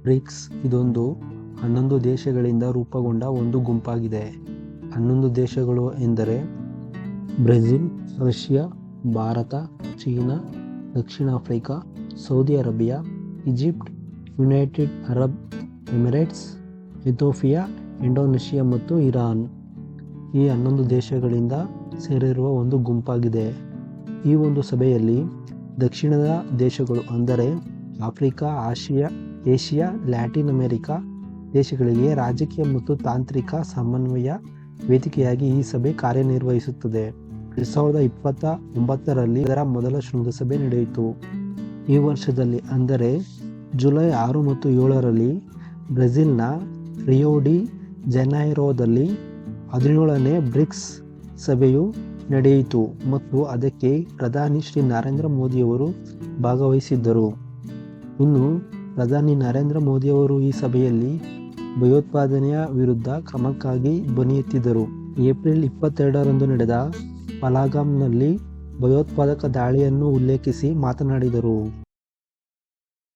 BRICS ಇದೊಂದು 11 ದೇಶಗಳಿಂದ ರೂಪುಗೊಂಡ ಒಂದು ಗುಂಪಾಗಿದೆ. 11 ದೇಶಗಳು ಎಂದರೆ ಬ್ರೆಜಿಲ್, ರಷ್ಯಾ, ಭಾರತ, ಚೀನಾ, ದಕ್ಷಿಣ Africa, Saudi Arabia, Egypt, United Arab Emirates, Ethiopia, Indonesia ಮತ್ತು ಇರಾನ್. ಈ 11 ದೇಶಗಳಿಂದ ಸೇರಿರುವ ಒಂದು ಗುಂಪಾಗಿದೆ. ಈ ಒಂದು ಸಭೆಯಲ್ಲಿ ದಕ್ಷಿಣದ ದೇಶಗಳು ಅಂದರೆ ಆಫ್ರಿಕಾ, ಏಷ್ಯಾ, ಲ್ಯಾಟಿನ್ ಅಮೆರಿಕಾ ದೇಶಗಳಿಗೆ ರಾಜಕೀಯ ಮತ್ತು ತಾಂತ್ರಿಕ ಸಮನ್ವಯ ವೇದಿಕೆಯಾಗಿ ಈ ಸಭೆ ಕಾರ್ಯನಿರ್ವಹಿಸುತ್ತದೆ. 2029ರಲ್ಲಿ ಇದರ ಮೊದಲ ಶೃಂಗಸಭೆ ನಡೆಯಿತು. ಈ ವರ್ಷದಲ್ಲಿ ಅಂದರೆ ಜುಲೈ 6 ಮತ್ತು 7ರಲ್ಲಿ ಬ್ರೆಜಿಲ್ನ ರಿಯೋ ಡಿ ಜನೈರೊದಲ್ಲಿ 17ನೇ ಬ್ರಿಕ್ಸ್ ಸಭೆಯು ನಡೆಯಿತು ಮತ್ತು ಅದಕ್ಕೆ ಪ್ರಧಾನಿ ಶ್ರೀ ನರೇಂದ್ರ ಮೋದಿಯವರು ಭಾಗವಹಿಸಿದ್ದರು. ಇನ್ನು ಪ್ರಧಾನಿ ನರೇಂದ್ರ ಮೋದಿಯವರು ಈ ಸಭೆಯಲ್ಲಿ ಭಯೋತ್ಪಾದನೆಯ ವಿರುದ್ಧ ಕ್ರಮಕ್ಕಾಗಿ ಧ್ವನಿ ಎತ್ತಿದರು. ಏಪ್ರಿಲ್ 22ರಂದು ನಡೆದ ಪಹಲ್ಗಾಮ್ನಲ್ಲಿ ಭಯೋತ್ಪಾದಕ ದಾಳಿಯನ್ನು ಉಲ್ಲೇಖಿಸಿ ಮಾತನಾಡಿದರು.